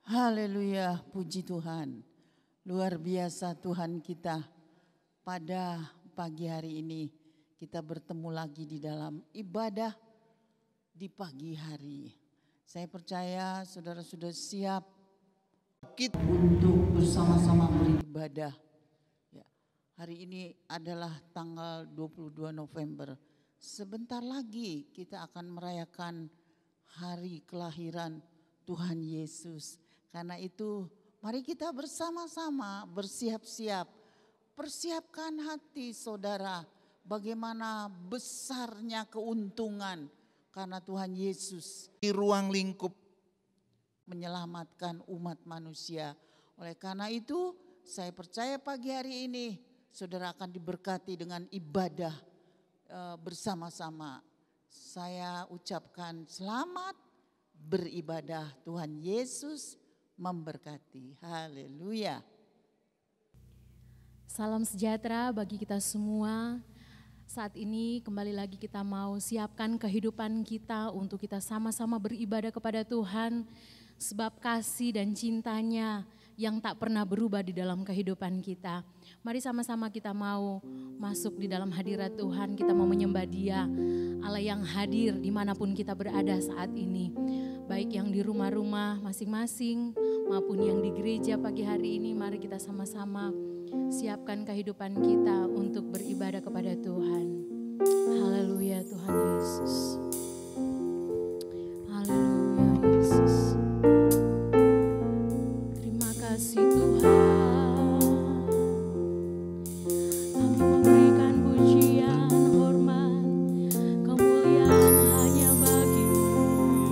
Haleluya, puji Tuhan. Luar biasa Tuhan kita. Pada pagi hari ini kita bertemu lagi di dalam ibadah di pagi hari. Saya percaya saudara sudah siap untuk bersama-sama beribadah. Ya, hari ini adalah tanggal 22 November. Sebentar lagi kita akan merayakan hari kelahiran Tuhan Yesus. Karena itu mari kita bersama-sama bersiap-siap. Persiapkan hati saudara, bagaimana besarnya keuntungan karena Tuhan Yesus di ruang lingkup menyelamatkan umat manusia. Oleh karena itu saya percaya pagi hari ini saudara akan diberkati dengan ibadah bersama-sama. Saya ucapkan selamat beribadah, Tuhan Yesus memberkati. Haleluya. Salam sejahtera bagi kita semua. Saat ini kembali lagi kita mau siapkan kehidupan kita untuk kita sama-sama beribadah kepada Tuhan. Sebab kasih dan cintanya yang tak pernah berubah di dalam kehidupan kita. Mari sama-sama kita mau masuk di dalam hadirat Tuhan, kita mau menyembah Dia, Allah yang hadir dimanapun kita berada saat ini. Baik yang di rumah-rumah masing-masing maupun yang di gereja pagi hari ini, mari kita sama-sama siapkan kehidupan kita untuk beribadah kepada Tuhan. Haleluya Tuhan Yesus. Haleluya Yesus. Terima kasih Tuhan. Kami memberikan pujian, hormat, kemuliaan hanya bagi-Mu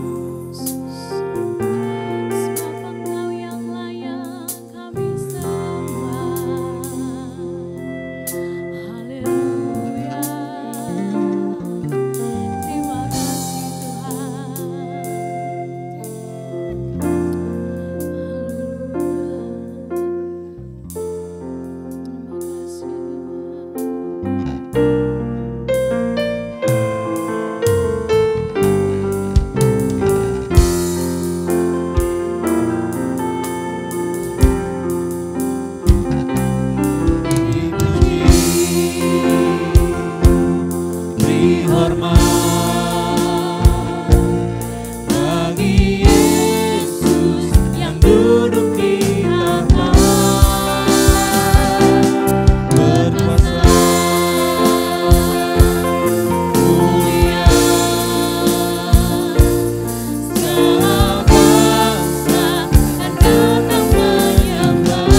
Yesus. Sebab Engkau yang layak kami sembah. Haleluya. Terima kasih Tuhan. beri hormat bagi Yesus yang duduk di tahta berkuasa mulia segala bangsa akan datang menyembah.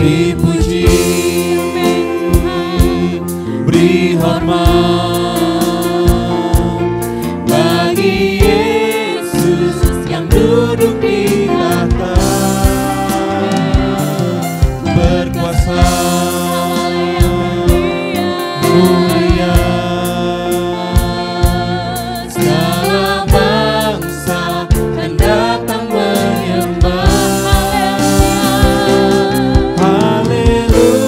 Dipuji, beri hormat bagi Yesus yang duduk di tahta berkuasa mulia segala bangsa akan datang menyembah. Haleluya,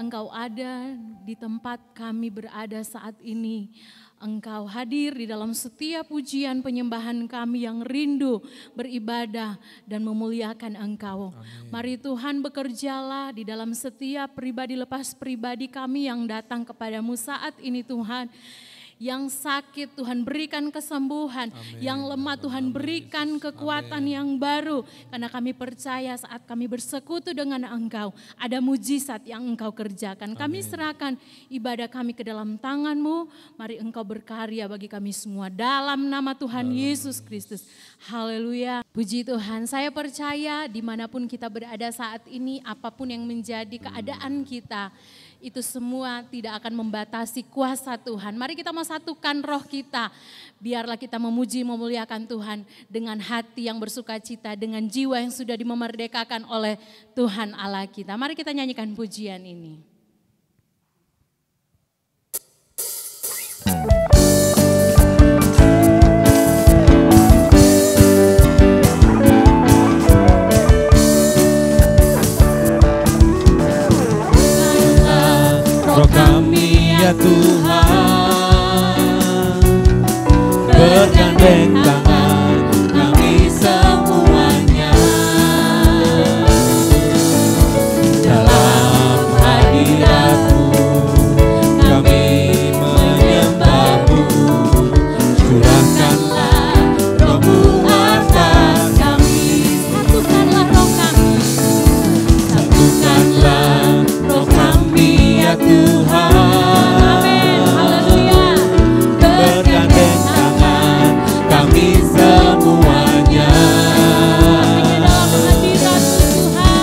Engkau ada di tempat kami berada saat ini. Engkau hadir di dalam setiap pujian penyembahan kami yang rindu beribadah dan memuliakan Engkau. Amin. Mari Tuhan bekerjalah di dalam setiap pribadi lepas pribadi kami yang datang kepadamu saat ini Tuhan. Yang sakit Tuhan berikan kesembuhan, amin. Yang lemah Tuhan berikan kekuatan amin. Yang baru. Karena kami percaya saat kami bersekutu dengan Engkau, ada mujizat yang Engkau kerjakan. Amin. Kami serahkan ibadah kami ke dalam tangan-Mu, mari Engkau berkarya bagi kami semua. Dalam nama Tuhan Yesus Kristus, haleluya. Puji Tuhan, saya percaya dimanapun kita berada saat ini, apapun yang menjadi keadaan kita, itu semua tidak akan membatasi kuasa Tuhan. Mari kita satukan roh kita, biarlah kita memuji memuliakan Tuhan dengan hati yang bersuka cita, dengan jiwa yang sudah dimerdekakan oleh Tuhan Allah kita. Mari kita nyanyikan pujian ini. Roh kami ya Tuhan, bergandeng tangan kami semuanya dalam hadirat-Mu, kami menyembah-Mu. Curahkanlah Roh-Mu atas kami, satukanlah roh kami, satukanlah roh kami ya Tuhan. Amin, haleluya. Bergandeng tangan kami semuanya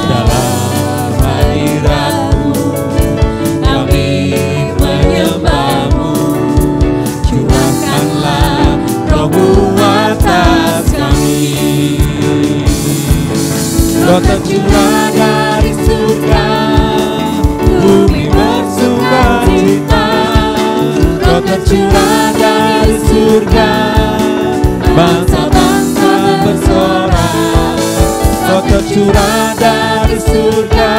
dalam hadirat-Mu, kami menyembah-Mu. Curahkanlah Roh-Mu atas kami. Roh tercurah dari surga, bumi bersukacita. Roh tercurah dari surga, bangsa-bangsa bersorak. Roh tercurah dari surga,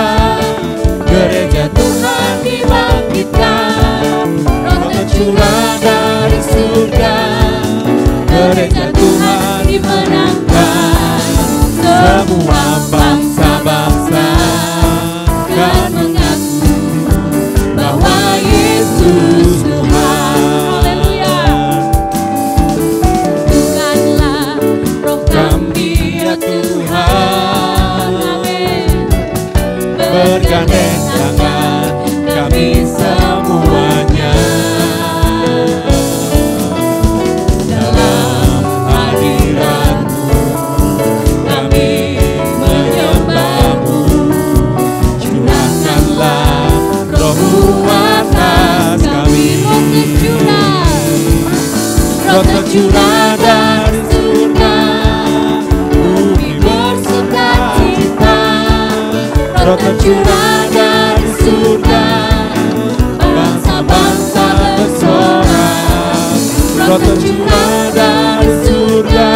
gereja Tuhan dibangkitkan. Roh tercurah dari surga, gereja Tuhan dimenangkan. Semua bangsa-bangsa kan mengaku bahwa Yesus Tuhan. Haleluya. Bukanlah roh kami ya Tuhan. Amin. Bergandeng tangan kami semuanya dalam hadirat-Mu, kami menyembah-Mu. Curahkanlah Roh-Mu atas kami. Roh tercurah dari surga, bumi bersukacita. Roh tercurah dari surga, bangsa-bangsa bersorak. Roh tercurah dari surga,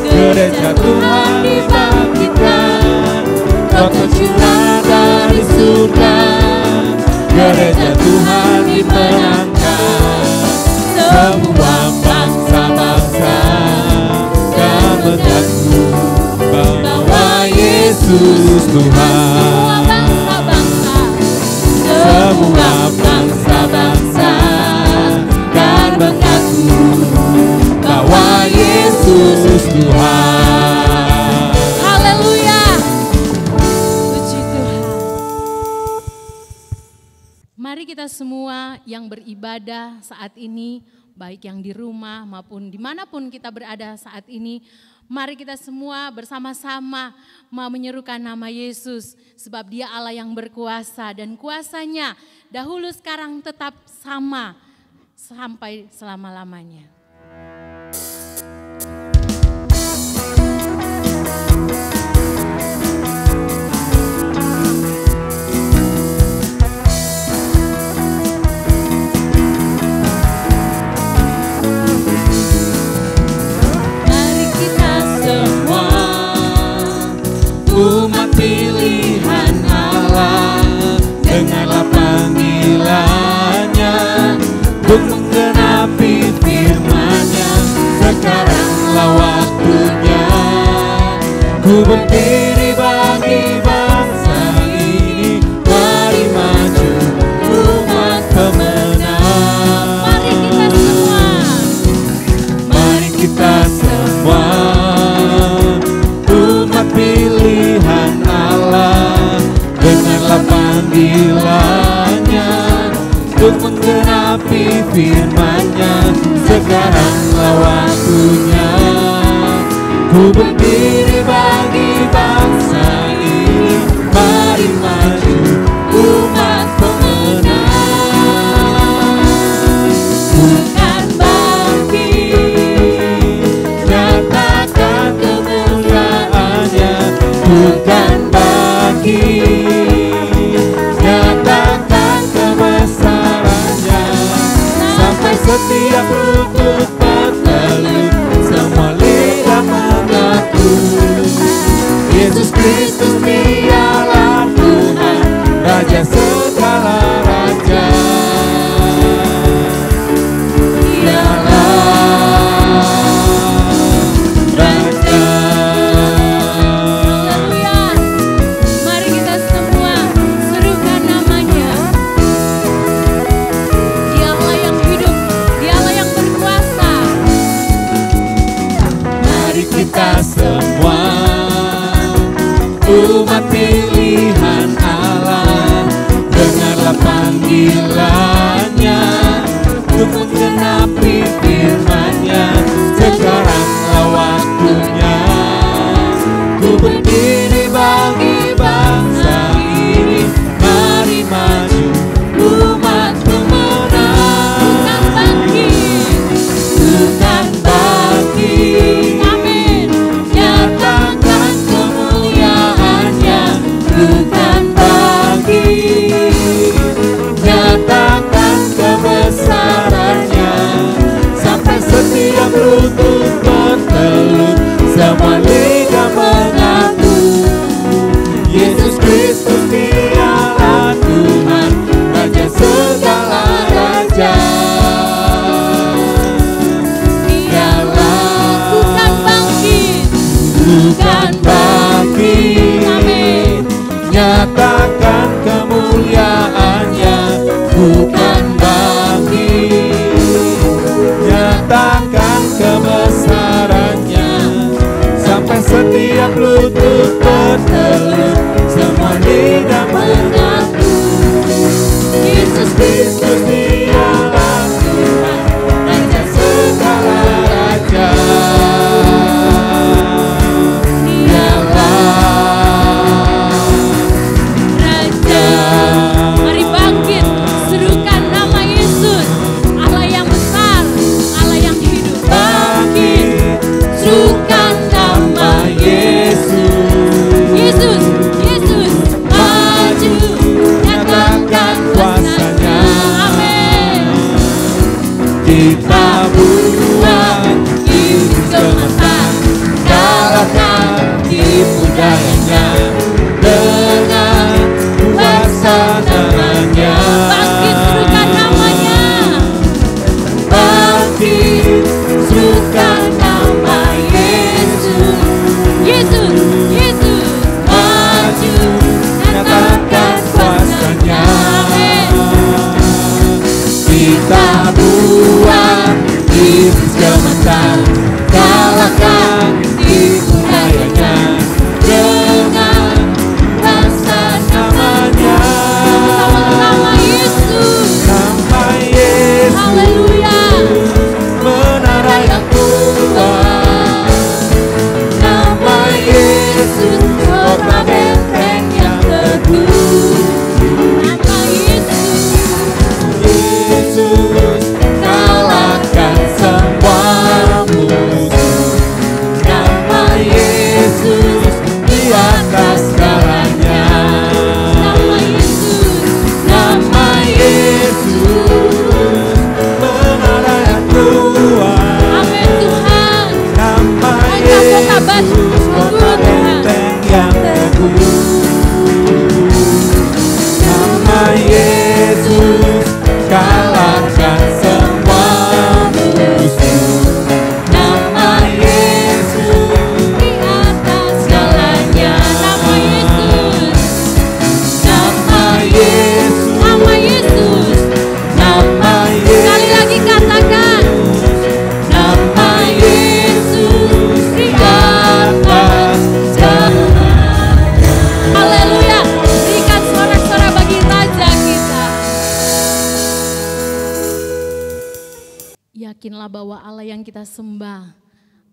gereja Tuhan dibangkitkan. Roh tercurah dari surga, gereja Tuhan dimenangkan. Semua bangsa-bangsa kan mengaku bahwa Yesus Tuhan. Semua bangsa-bangsa kan mengaku bahwa Yesus Tuhan. Haleluya. Puji Tuhan. Mari kita semua yang beribadah saat ini, baik yang di rumah maupun dimanapun kita berada saat ini, mari kita semua bersama-sama mau menyerukan nama Yesus, sebab Dia Allah yang berkuasa dan kuasanya dahulu sekarang tetap sama sampai selama-lamanya. Umat pilihan Allah, dengarlah untuk menggenapi firman-Nya. Sekaranglah waktunya, ku berdiri bagi bangsa ini. Mari maju umat pemenang. Mari kita semua umat pilihan Allah. Dengarlah panggilannya untuk menggenapi firman-Nya. Sekaranglah waktunya, ku berdiri bagi bangsa ini. Mari maju umat pemenang. Bukan bangkit, nyatakan kemuliaan-Nya. Bukan bangkit, nyatakan kebesaran-Nya. Sampai setiap lutut bertelut, semua lidah mengaku Yesus Kristus Dialah Tuhan, Raja segala raja. Dialah Raja. Haleluya. Mari kita semua serukan namanya. Dialah yang hidup, Dialah yang berkuasa. Mari kita semua umat pilihan Allah, dengarlah panggilannya untuk menggenapi firman-Nya. Sekaranglah waktunya, ku berdiri bagi bangsa ini. Mari maju umat pemenang. Bukan bangkit, Amin. nyatakan kemuliaan-Nya. Bukan bangkit, nyatakan kebesaran-Nya. Sampai setiap lutut bertelut, semua lidah mengaku Yesus Kristus Dialah Tuhan, Raja segala raja. Bukan bangkit. Bukan bangkit, Amin. nyatakan kemuliaan-Nya. Bukan bangkit, nyatakan kebesaran-Nya. Sampai setiap lutut bertelut, semua lidah mengaku Yesus Kristus Dialah Tuhan, Raja segala raja. Raja. Mari bangkit, serukan nama Yesus, Allah yang besar, Allah yang hidup. Bangkit, serukan nama Yesus. Yesus, Yesus, maju, nyatakan kuasa-Nya. Amin. Kita buat iblis gemetar, kalahkan tipu dayanya dengan kuasa namanya. Bangkit, serukan namanya. Bangkit, serukan nama Yesus. Yesus, Yesus, Maju, nyatakan kuasa-Nya. Amin. Kita buat iblis gemetar, kalahkan tipu dayanya dengan kuasa namanya. Nama Yesus. Nama Yesus, Haleluya. menara yang kuat. Nama Yesus, kota benteng yang teguh. Nama Yesus. Yesus, kalahkan semua Yakinlah bahwa Allah yang kita sembah,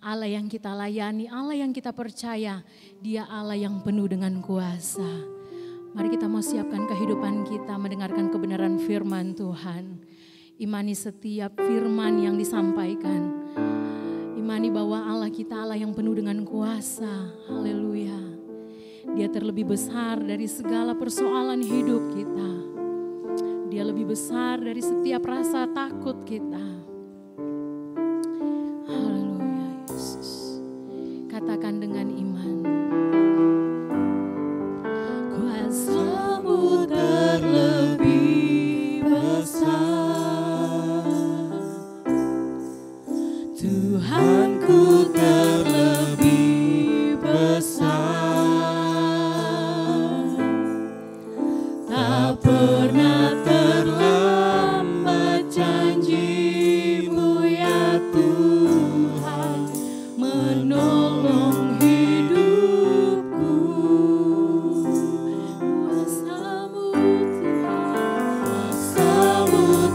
Allah yang kita layani, Allah yang kita percaya, Dia Allah yang penuh dengan kuasa. Mari kita mau siapkan kehidupan kita mendengarkan kebenaran firman Tuhan. Imani setiap firman yang disampaikan. Imani bahwa Allah kita Allah yang penuh dengan kuasa. Haleluya. Dia terlebih besar dari segala persoalan hidup kita. Dia lebih besar dari setiap rasa takut kita. Haleluya Yesus. Katakan dengan iman. Kuasa-Mu terlebih besar, Tuhanku terlebih besar, tak pernah terlambat janji-Mu ya Tuhan, menolong hidupku. Kuasa-Mu Tuhan, kuasa-Mu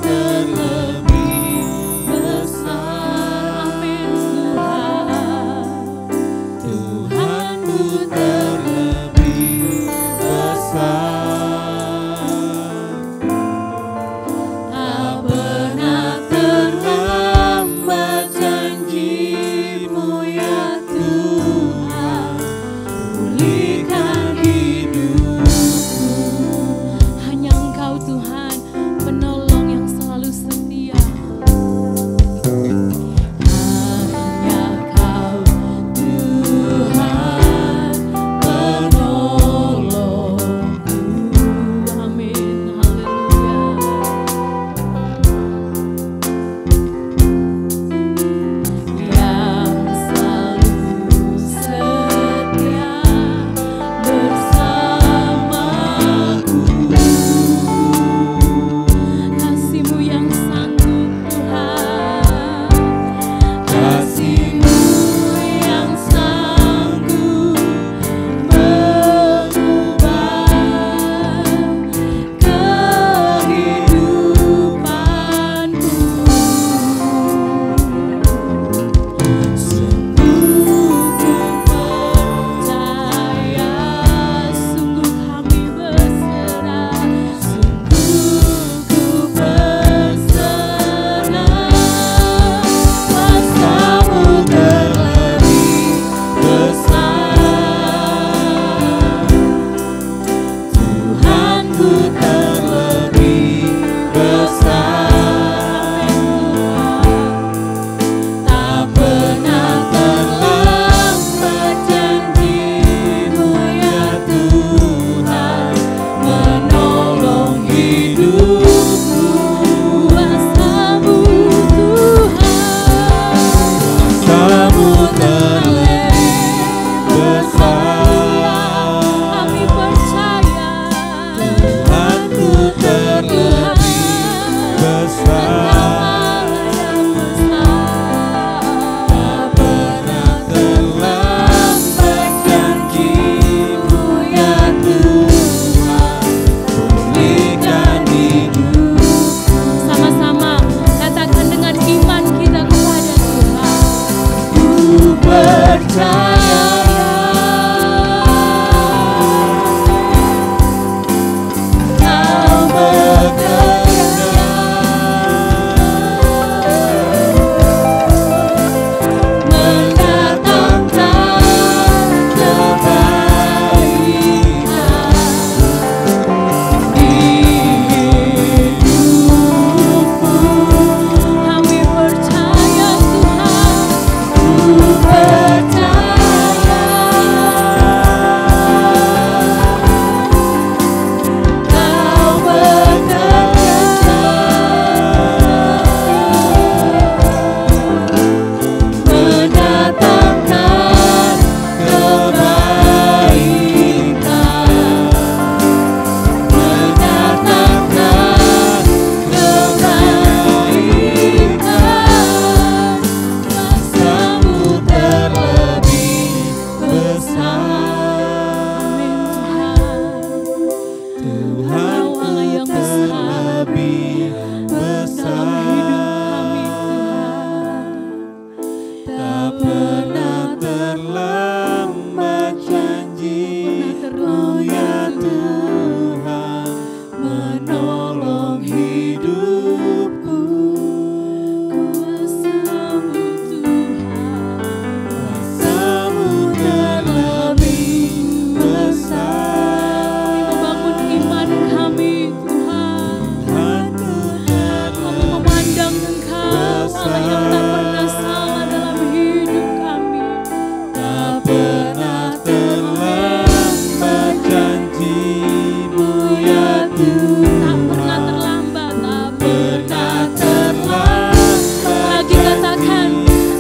pernah terlambat. Lagi katakan,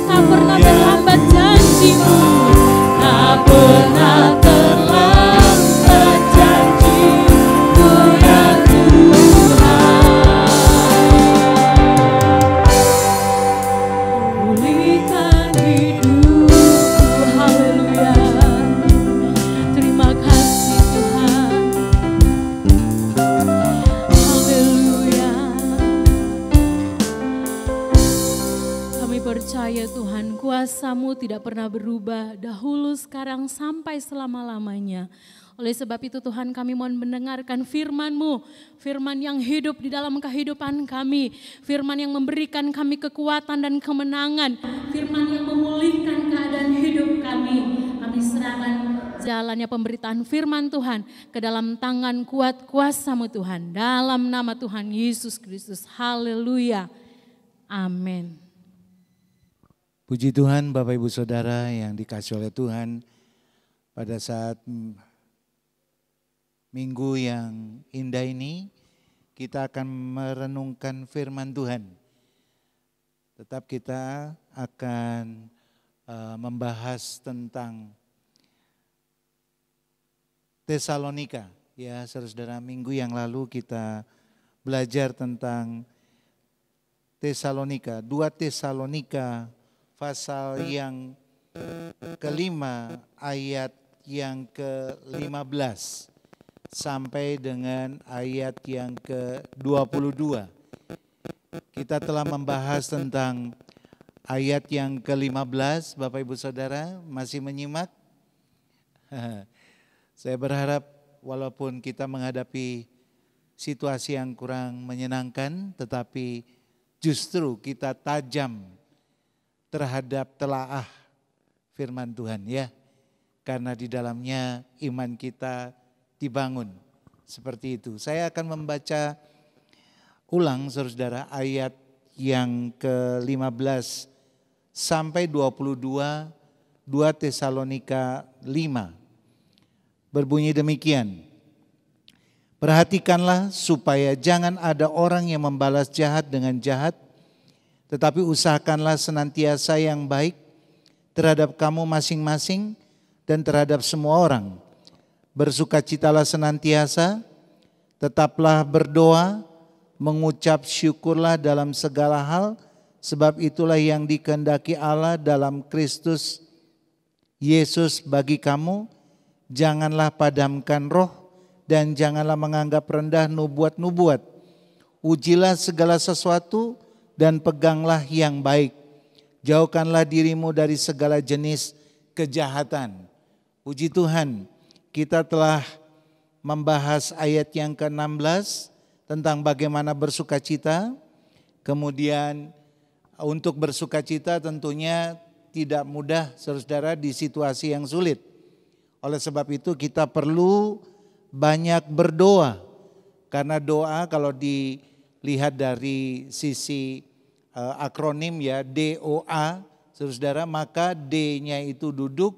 tak pernah terlambat janjimu. Tak pernah terlambat janji-Mu ya Tuhan. Pulihkan hidupku, haleluya. Terima kasih Tuhan, haleluya. Kami percaya Tuhan, kuasa-Mu tidak pernah berubah, dahulu, sekarang, sampai selama-lamanya. Oleh sebab itu Tuhan, kami mohon mendengarkan firman-Mu, firman yang hidup di dalam kehidupan kami, firman yang memberikan kami kekuatan dan kemenangan, firman yang memulihkan keadaan hidup kami. Kami serahkan jalannya pemberitaan firman Tuhan ke dalam tangan kuat kuasa-Mu Tuhan, dalam nama Tuhan Yesus Kristus. Haleluya. Amin. Puji Tuhan Bapak Ibu Saudara yang dikasihi oleh Tuhan, pada saat minggu yang indah ini kita akan merenungkan firman Tuhan. Tetap kita akan membahas tentang Tesalonika. Ya saudara, minggu yang lalu kita belajar tentang Tesalonika, 2 Tesalonika pasal yang kelima ayat yang ke-15 sampai dengan ayat yang ke-22. Kita telah membahas tentang ayat yang ke-15, Bapak Ibu Saudara masih menyimak? Saya berharap walaupun kita menghadapi situasi yang kurang menyenangkan, tetapi justru kita tajam terhadap telaah firman Tuhan ya. Karena di dalamnya iman kita dibangun seperti itu. Saya akan membaca ulang saudara ayat yang ke-15 sampai 22, 2 Tesalonika 5. Berbunyi demikian. Perhatikanlah supaya jangan ada orang yang membalas jahat dengan jahat, tetapi usahakanlah senantiasa yang baik terhadap kamu masing-masing dan terhadap semua orang. Bersukacitalah senantiasa, tetaplah berdoa, mengucap syukurlah dalam segala hal, sebab itulah yang dikehendaki Allah dalam Kristus Yesus bagi kamu. Janganlah padamkan roh dan janganlah menganggap rendah nubuat-nubuat. Ujilah segala sesuatu dan peganglah yang baik. Jauhkanlah dirimu dari segala jenis kejahatan. Puji Tuhan, kita telah membahas ayat yang ke-16 tentang bagaimana bersukacita. Kemudian untuk bersukacita tentunya tidak mudah saudara di situasi yang sulit. Oleh sebab itu kita perlu banyak berdoa. Karena doa kalau dilihat dari sisi akronim ya DOA saudara, maka D-nya itu duduk,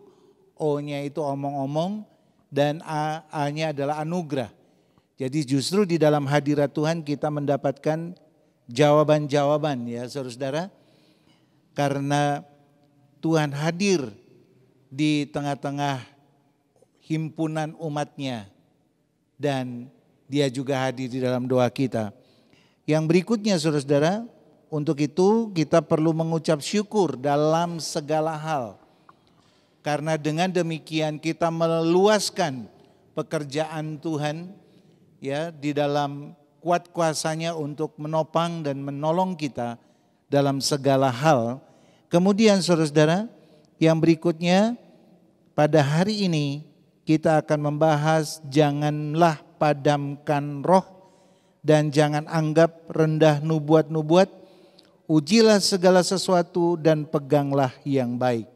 O-nya itu omong-omong, dan A-nya adalah anugerah. Jadi justru di dalam hadirat Tuhan kita mendapatkan jawaban-jawaban ya saudara. Karena Tuhan hadir di tengah-tengah himpunan umatnya dan dia juga hadir di dalam doa kita. Yang berikutnya saudara, untuk itu kita perlu mengucap syukur dalam segala hal. Karena dengan demikian kita meluaskan pekerjaan Tuhan ya di dalam kuat kuasanya untuk menopang dan menolong kita dalam segala hal. Kemudian saudara, yang berikutnya pada hari ini kita akan membahas janganlah padamkan roh dan jangan anggap rendah nubuat-nubuat. Ujilah segala sesuatu dan peganglah yang baik.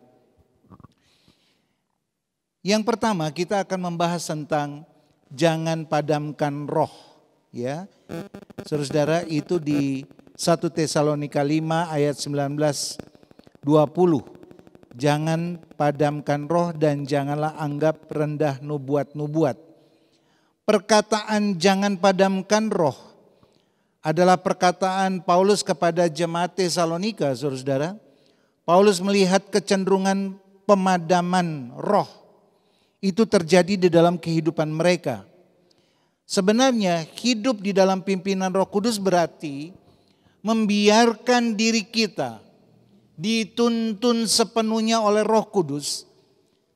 Yang pertama kita akan membahas tentang jangan padamkan roh. Ya, saudara, itu di 1 Tesalonika 5 ayat 19-20. Jangan padamkan roh dan janganlah anggap rendah nubuat-nubuat. Perkataan jangan padamkan roh adalah perkataan Paulus kepada jemaat Tesalonika, saudara-saudara. Paulus melihat kecenderungan pemadaman roh itu terjadi di dalam kehidupan mereka. Sebenarnya hidup di dalam pimpinan Roh Kudus berarti membiarkan diri kita dituntun sepenuhnya oleh Roh Kudus,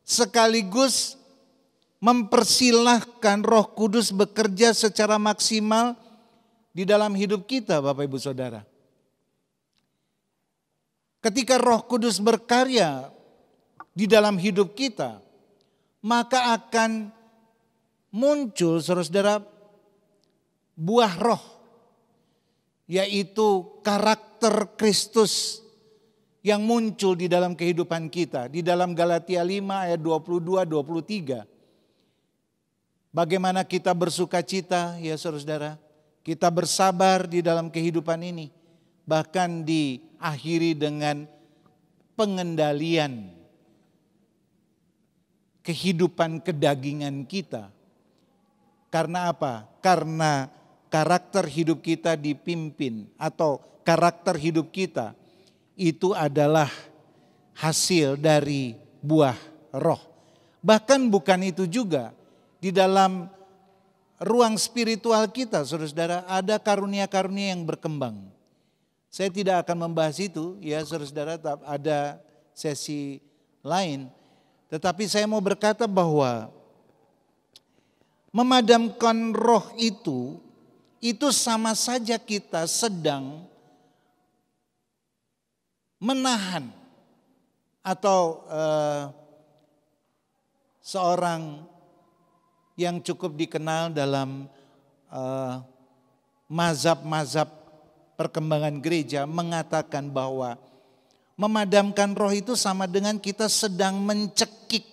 sekaligus mempersilahkan Roh Kudus bekerja secara maksimal di dalam hidup kita, Bapak Ibu Saudara. Ketika Roh Kudus berkarya di dalam hidup kita, maka akan muncul, saudara-saudara, buah roh, yaitu karakter Kristus yang muncul di dalam kehidupan kita. Di dalam Galatia 5 ayat 22-23. Bagaimana kita bersuka cita, ya saudara-saudara. Kita bersabar di dalam kehidupan ini. Bahkan diakhiri dengan pengendalian kehidupan kedagingan kita. Karena apa? Karena karakter hidup kita dipimpin, atau karakter hidup kita itu adalah hasil dari buah roh. Bahkan bukan itu juga, di dalam ruang spiritual kita, saudara-saudara, ada karunia-karunia yang berkembang. Saya tidak akan membahas itu, ya saudara-saudara, ada sesi lain. Tetapi saya mau berkata bahwa memadamkan roh itu sama saja kita sedang menahan, atau seorang yang cukup dikenal dalam mazhab-mazhab perkembangan gereja mengatakan bahwa memadamkan roh itu sama dengan kita sedang mencekik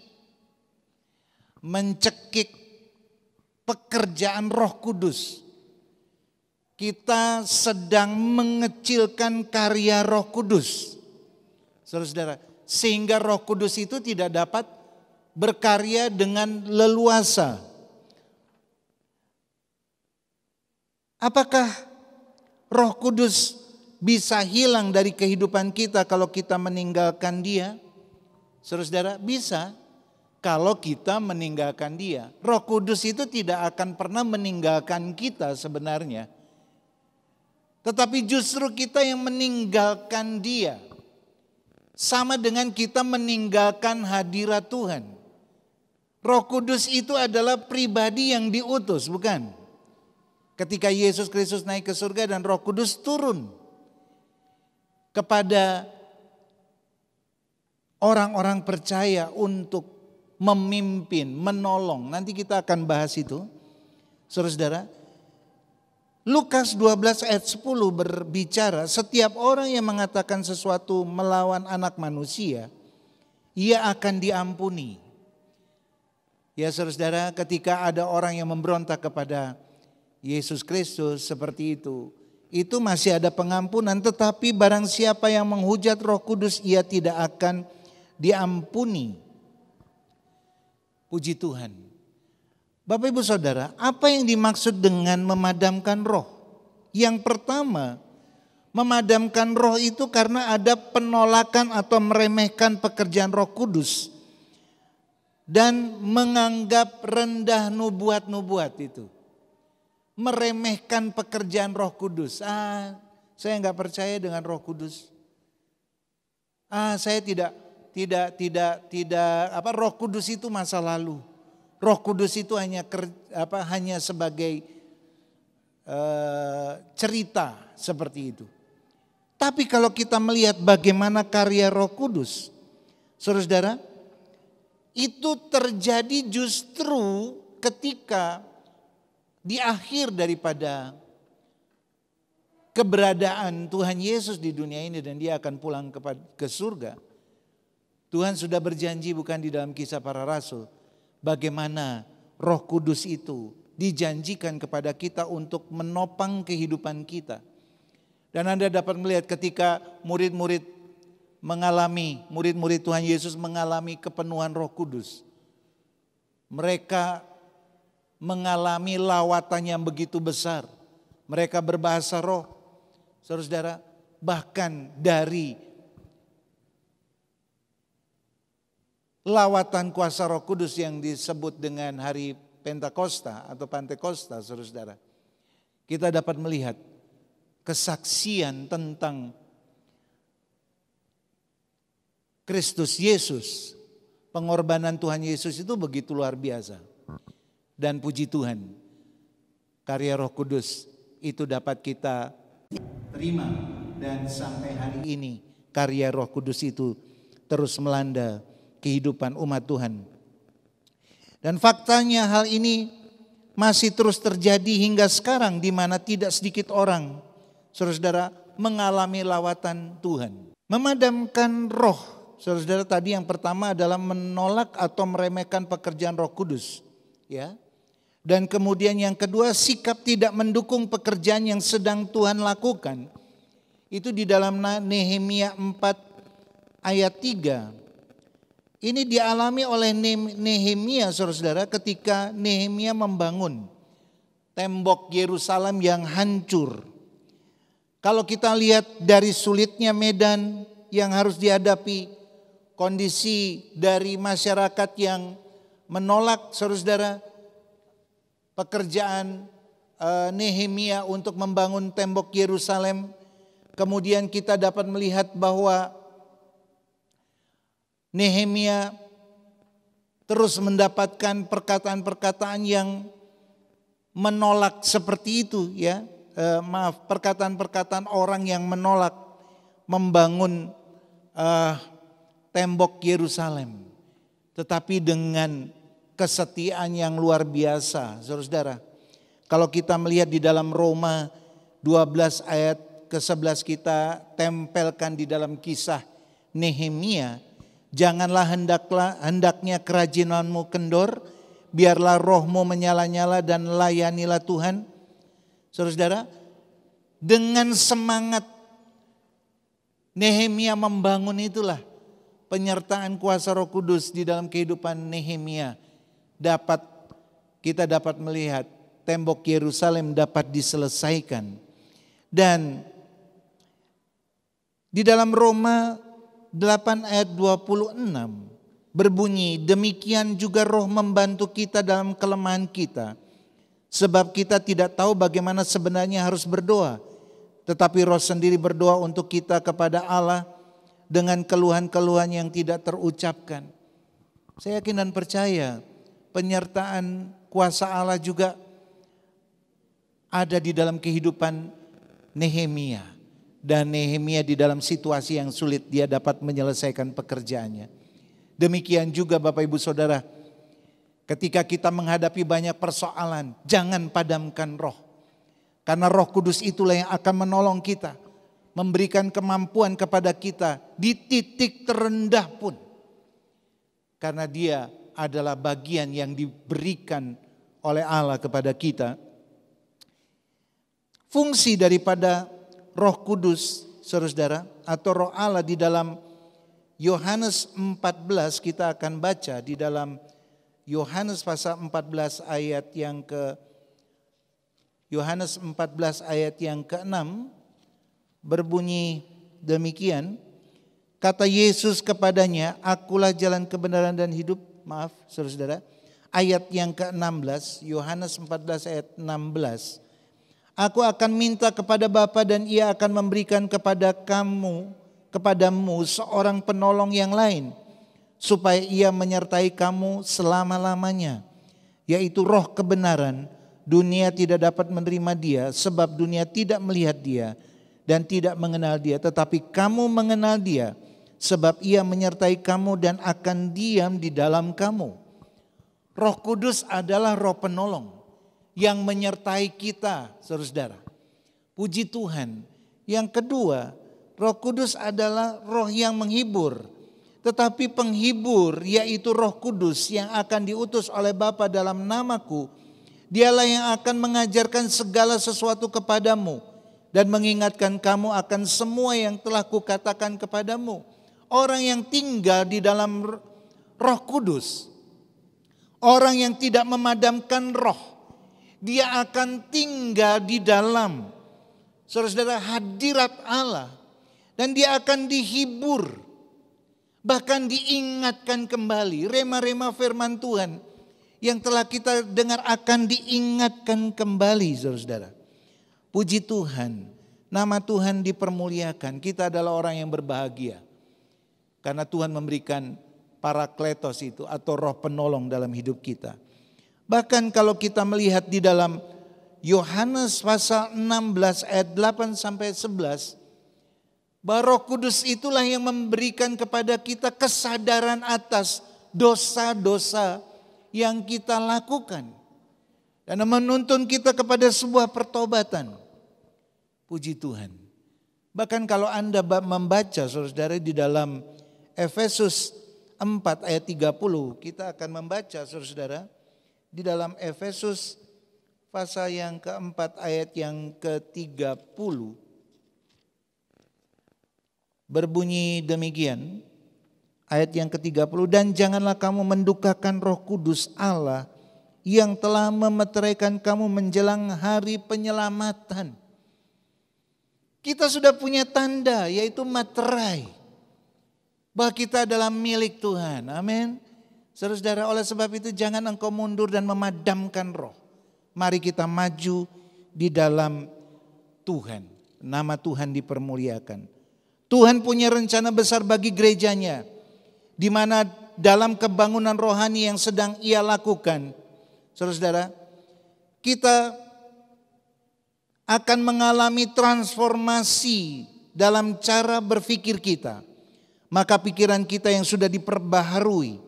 pekerjaan Roh Kudus. Kita sedang mengecilkan karya Roh Kudus. Saudara-saudara, sehingga Roh Kudus itu tidak dapat berkarya dengan leluasa. Apakah Roh Kudus bisa hilang dari kehidupan kita kalau kita meninggalkan Dia? Saudara-saudara, bisa kalau kita meninggalkan Dia. Roh Kudus itu tidak akan pernah meninggalkan kita sebenarnya. Tetapi justru kita yang meninggalkan Dia. Sama dengan kita meninggalkan hadirat Tuhan. Roh Kudus itu adalah pribadi yang diutus, bukan? Ketika Yesus Kristus naik ke surga dan Roh Kudus turun kepada orang-orang percaya untuk memimpin, menolong. Nanti kita akan bahas itu, saudara-saudara. Lukas 12 ayat 10 berbicara, setiap orang yang mengatakan sesuatu melawan anak manusia, ia akan diampuni. Ya saudara-saudara, ketika ada orang yang memberontak kepada Yesus Kristus seperti itu masih ada pengampunan. Tetapi barang siapa yang menghujat Roh Kudus, ia tidak akan diampuni. Puji Tuhan. Bapak Ibu Saudara, apa yang dimaksud dengan memadamkan roh? Yang pertama, memadamkan roh itu karena ada penolakan atau meremehkan pekerjaan Roh Kudus dan menganggap rendah nubuat-nubuat itu. Meremehkan pekerjaan Roh Kudus. Saya enggak percaya dengan Roh Kudus. Saya tidak Roh Kudus itu masa lalu. Roh Kudus itu hanya sebagai cerita seperti itu. Tapi kalau kita melihat bagaimana karya Roh Kudus, saudara-saudara, itu terjadi justru ketika di akhir daripada keberadaan Tuhan Yesus di dunia ini dan dia akan pulang ke surga. Tuhan sudah berjanji, bukan di dalam Kisah Para Rasul, bagaimana Roh Kudus itu dijanjikan kepada kita untuk menopang kehidupan kita. Dan Anda dapat melihat ketika murid-murid Tuhan Yesus mengalami kepenuhan Roh Kudus. Mereka mengalami lawatan yang begitu besar. mereka berbahasa roh. Saudara-saudara, bahkan dari lawatan kuasa Roh Kudus yang disebut dengan hari Pentakosta atau Pantekosta, saudara-saudara, kita dapat melihat kesaksian tentang Kristus Yesus. Pengorbanan Tuhan Yesus itu begitu luar biasa. Dan puji Tuhan, karya Roh Kudus itu dapat kita terima. Dan sampai hari ini karya Roh Kudus itu terus melanda kehidupan umat Tuhan. Dan faktanya hal ini masih terus terjadi hingga sekarang, di mana tidak sedikit orang, saudara-saudara, mengalami lawatan Tuhan. Memadamkan roh, saudara-saudara, tadi yang pertama adalah menolak atau meremehkan pekerjaan Roh Kudus, ya. Dan kemudian yang kedua, sikap tidak mendukung pekerjaan yang sedang Tuhan lakukan. Itu di dalam Nehemia 4 ayat 3. Ini dialami oleh Nehemia, saudara-saudara, ketika Nehemia membangun tembok Yerusalem yang hancur. Kalau kita lihat dari sulitnya medan yang harus dihadapi, kondisi dari masyarakat yang menolak, saudara-saudara, pekerjaan Nehemia untuk membangun tembok Yerusalem. Kemudian kita dapat melihat bahwa Nehemia terus mendapatkan perkataan-perkataan yang menolak seperti itu, ya. Perkataan-perkataan orang yang menolak membangun tembok Yerusalem. Tetapi dengan kesetiaan yang luar biasa, saudara-saudara. Kalau kita melihat di dalam Roma 12 ayat ke-11, kita tempelkan di dalam kisah Nehemia. Janganlah hendaknya kerajinanmu kendor, biarlah rohmu menyala-nyala dan layanilah Tuhan. Saudara-saudara, dengan semangat Nehemia membangun itulah penyertaan kuasa Roh Kudus di dalam kehidupan Nehemia. Kita dapat melihat tembok Yerusalem dapat diselesaikan. Dan di dalam Roma 8 ayat 26 berbunyi, demikian juga roh membantu kita dalam kelemahan kita. Sebab kita tidak tahu bagaimana sebenarnya harus berdoa. Tetapi roh sendiri berdoa untuk kita kepada Allah dengan keluhan-keluhan yang tidak terucapkan. Saya yakin dan percaya penyertaan kuasa Allah juga ada di dalam kehidupan Nehemia. Dan Nehemia di dalam situasi yang sulit dia dapat menyelesaikan pekerjaannya. Demikian juga Bapak Ibu Saudara, ketika kita menghadapi banyak persoalan, jangan padamkan roh. Karena Roh Kudus itulah yang akan menolong kita, memberikan kemampuan kepada kita di titik terendah pun. Karena dia adalah bagian yang diberikan oleh Allah kepada kita. Fungsi daripada Roh Kudus, saudara-saudara, atau Roh Allah di dalam Yohanes 14, kita akan baca di dalam Yohanes pasal 14 ayat yang Yohanes 14 ayat yang ke-6 berbunyi demikian. Kata Yesus kepadanya, akulah jalan kebenaran dan hidup. Maaf, saudara-saudara. Ayat yang ke-16, Yohanes 14 ayat 16. Aku akan minta kepada Bapa dan ia akan memberikan kepadamu seorang penolong yang lain, supaya ia menyertai kamu selama-lamanya, yaitu Roh kebenaran. Dunia tidak dapat menerima dia, sebab dunia tidak melihat dia dan tidak mengenal dia. Tetapi kamu mengenal dia, sebab ia menyertai kamu dan akan diam di dalam kamu. Roh Kudus adalah roh penolong yang menyertai kita, saudara-saudara. Puji Tuhan. Yang kedua, Roh Kudus adalah roh yang menghibur. Tetapi penghibur, yaitu Roh Kudus yang akan diutus oleh Bapa dalam namaku, dialah yang akan mengajarkan segala sesuatu kepadamu dan mengingatkan kamu akan semua yang telah kukatakan kepadamu. Orang yang tinggal di dalam Roh Kudus, orang yang tidak memadamkan roh, Dia akan tinggal di dalam, saudara-saudara, hadirat Allah. Dan dia akan dihibur, bahkan diingatkan kembali. Rema-rema firman Tuhan yang telah kita dengar akan diingatkan kembali, saudara-saudara. Puji Tuhan, nama Tuhan dipermuliakan. Kita adalah orang yang berbahagia. Karena Tuhan memberikan Parakletos itu atau roh penolong dalam hidup kita. Bahkan kalau kita melihat di dalam Yohanes pasal 16 ayat 8 sampai 11, bahwa Roh Kudus itulah yang memberikan kepada kita kesadaran atas dosa-dosa yang kita lakukan. Dan menuntun kita kepada sebuah pertobatan. Puji Tuhan. Bahkan kalau Anda membaca, saudara, di dalam Efesus 4 ayat 30, kita akan membaca, saudara, di dalam Efesus pasal yang keempat ayat yang ke-30. Berbunyi demikian, ayat yang ke-30, dan janganlah kamu mendukakan Roh Kudus Allah yang telah memeteraikan kamu menjelang hari penyelamatan. Kita sudah punya tanda, yaitu materai, bahwa kita adalah milik Tuhan. Amin. Saudara, oleh sebab itu jangan engkau mundur dan memadamkan roh. Mari kita maju di dalam Tuhan. Nama Tuhan dipermuliakan. Tuhan punya rencana besar bagi gerejanya, di mana dalam kebangunan rohani yang sedang Ia lakukan, saudara, kita akan mengalami transformasi dalam cara berpikir kita. Maka pikiran kita yang sudah diperbaharui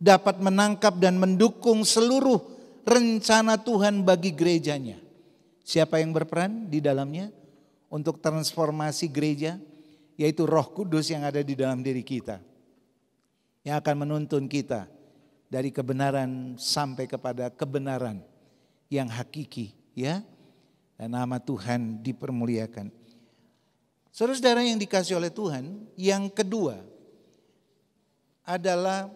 dapat menangkap dan mendukung seluruh rencana Tuhan bagi gerejanya. Siapa yang berperan di dalamnya untuk transformasi gereja? Yaitu Roh Kudus yang ada di dalam diri kita, yang akan menuntun kita dari kebenaran sampai kepada kebenaran yang hakiki, ya. Dan nama Tuhan dipermuliakan. Saudara-saudara yang dikasih oleh Tuhan, yang kedua adalah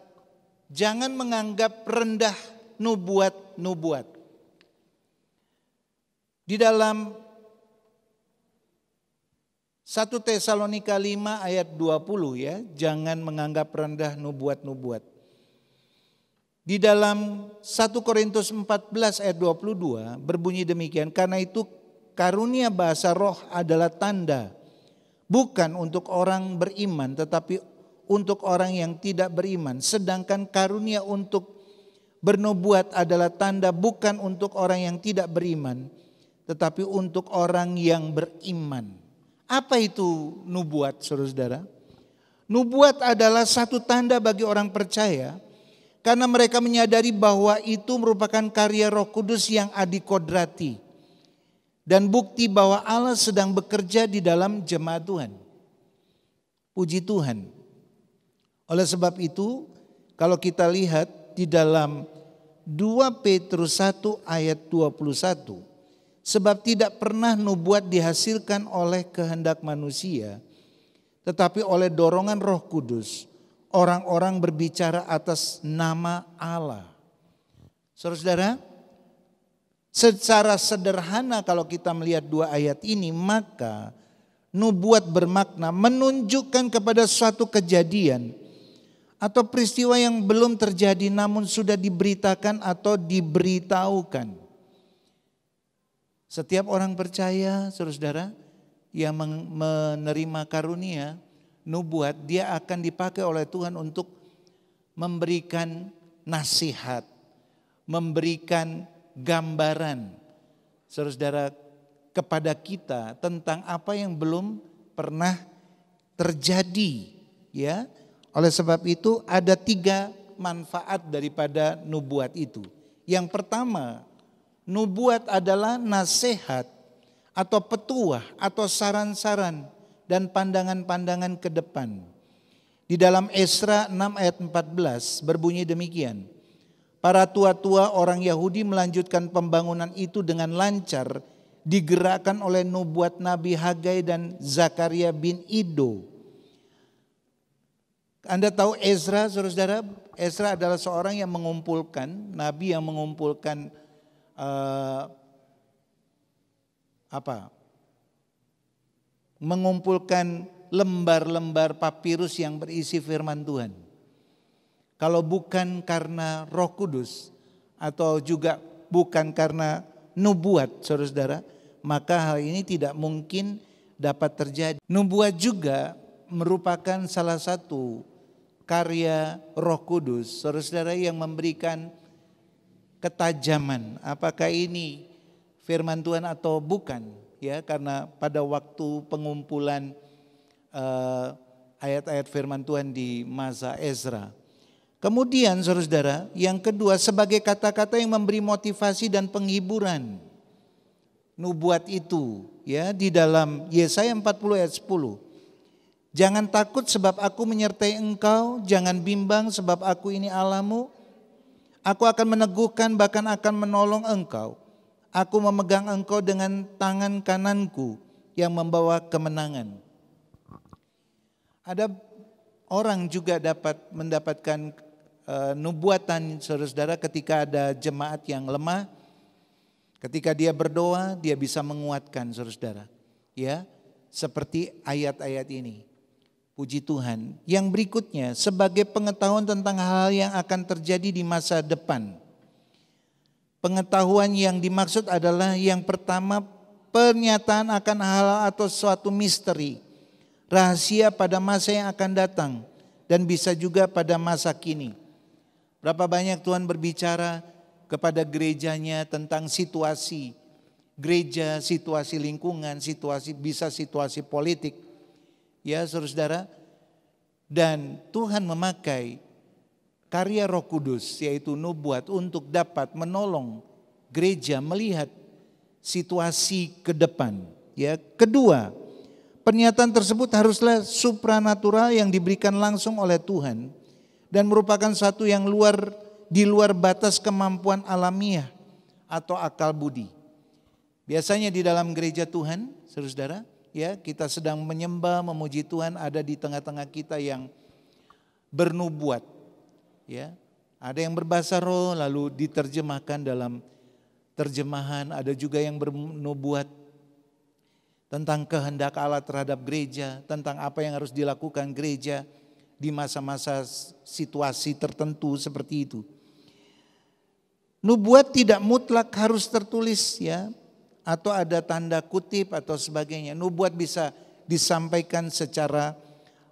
jangan menganggap rendah nubuat-nubuat. Di dalam 1 Tesalonika 5 ayat 20, ya, jangan menganggap rendah nubuat-nubuat. Di dalam 1 Korintus 14 ayat 22 berbunyi demikian, karena itu karunia bahasa roh adalah tanda, bukan untuk orang beriman tetapi untuk orang yang tidak beriman. Sedangkan karunia untuk bernubuat adalah tanda bukan untuk orang yang tidak beriman tetapi untuk orang yang beriman. Apa itu nubuat, saudara-saudara? Nubuat adalah satu tanda bagi orang percaya karena mereka menyadari bahwa itu merupakan karya Roh Kudus yang adikodrati dan bukti bahwa Allah sedang bekerja di dalam jemaat Tuhan. Puji Tuhan. Oleh sebab itu, kalau kita lihat di dalam 2 Petrus 1 ayat 21, sebab tidak pernah nubuat dihasilkan oleh kehendak manusia, tetapi oleh dorongan Roh Kudus, orang-orang berbicara atas nama Allah. Saudara-saudara, secara sederhana kalau kita melihat dua ayat ini, maka nubuat bermakna menunjukkan kepada suatu kejadian atau peristiwa yang belum terjadi namun sudah diberitakan atau diberitahukan. Setiap orang percaya, saudara-saudara, yang menerima karunia nubuat, dia akan dipakai oleh Tuhan untuk memberikan nasihat, memberikan gambaran, saudara-saudara, kepada kita tentang apa yang belum pernah terjadi, ya. Oleh sebab itu ada 3 manfaat daripada nubuat itu. Yang pertama, nubuat adalah nasihat atau petuah atau saran-saran dan pandangan-pandangan ke depan. Di dalam Esra 6 ayat 14 berbunyi demikian. Para tua-tua orang Yahudi melanjutkan pembangunan itu dengan lancar, digerakkan oleh nubuat Nabi Hagai dan Zakaria bin Ido. Anda tahu Ezra, saudara-saudara, Ezra adalah seorang yang mengumpulkan, nabi yang mengumpulkan mengumpulkan lembar-lembar papirus yang berisi firman Tuhan. Kalau bukan karena Roh Kudus atau juga bukan karena nubuat, saudara-saudara, maka hal ini tidak mungkin dapat terjadi. Nubuat juga merupakan salah satu karya Roh Kudus, saudara-saudara, yang memberikan ketajaman. Apakah ini firman Tuhan atau bukan? Ya, karena pada waktu pengumpulan ayat-ayat firman Tuhan di masa Ezra. Kemudian saudara-saudara, yang kedua sebagai kata-kata yang memberi motivasi dan penghiburan. Nubuat itu ya di dalam Yesaya 40 ayat 10. Jangan takut sebab aku menyertai engkau, jangan bimbang sebab aku ini Allahmu. Aku akan meneguhkan bahkan akan menolong engkau. Aku memegang engkau dengan tangan kananku yang membawa kemenangan. Ada orang juga dapat mendapatkan nubuatan, saudara-saudara, ketika ada jemaat yang lemah, ketika dia berdoa, dia bisa menguatkan, saudara-saudara. Ya, seperti ayat-ayat ini. Puji Tuhan. Yang berikutnya, sebagai pengetahuan tentang hal yang akan terjadi di masa depan. Pengetahuan yang dimaksud adalah yang pertama, pernyataan akan hal atau suatu misteri, rahasia pada masa yang akan datang, dan bisa juga pada masa kini. Berapa banyak Tuhan berbicara kepada gerejanya tentang situasi gereja, situasi lingkungan, situasi politik. Ya, saudara-saudara, dan Tuhan memakai karya Roh Kudus yaitu nubuat untuk dapat menolong gereja melihat situasi ke depan. Ya, kedua, pernyataan tersebut haruslah supranatural yang diberikan langsung oleh Tuhan dan merupakan satu yang di luar batas kemampuan alamiah atau akal budi. Biasanya di dalam gereja Tuhan, saudara-saudara, ya, kita sedang menyembah, memuji Tuhan, ada di tengah-tengah kita yang bernubuat. Ya, ada yang berbahasa roh lalu diterjemahkan dalam terjemahan, ada juga yang bernubuat tentang kehendak Allah terhadap gereja, tentang apa yang harus dilakukan gereja di masa-masa situasi tertentu seperti itu. Nubuat tidak mutlak harus tertulis ya, atau ada tanda kutip atau sebagainya. Nubuat bisa disampaikan secara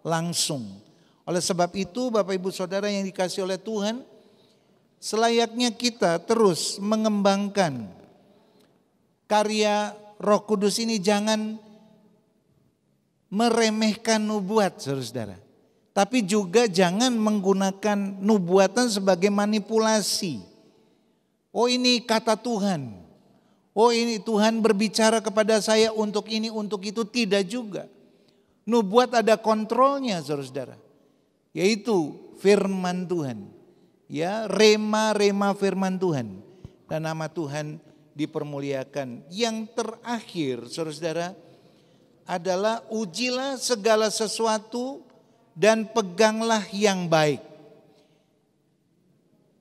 langsung. Oleh sebab itu Bapak Ibu Saudara yang dikasihi oleh Tuhan, selayaknya kita terus mengembangkan karya Roh Kudus ini, jangan meremehkan nubuat, saudara-saudara. Tapi juga jangan menggunakan nubuatan sebagai manipulasi. Oh, ini kata Tuhan. Oh, ini Tuhan berbicara kepada saya untuk ini, untuk itu. Tidak juga. Nubuat ada kontrolnya, saudara-saudara. Yaitu firman Tuhan. Ya, rema firman Tuhan. Dan nama Tuhan dipermuliakan. Yang terakhir, saudara-saudara, adalah ujilah segala sesuatu dan peganglah yang baik.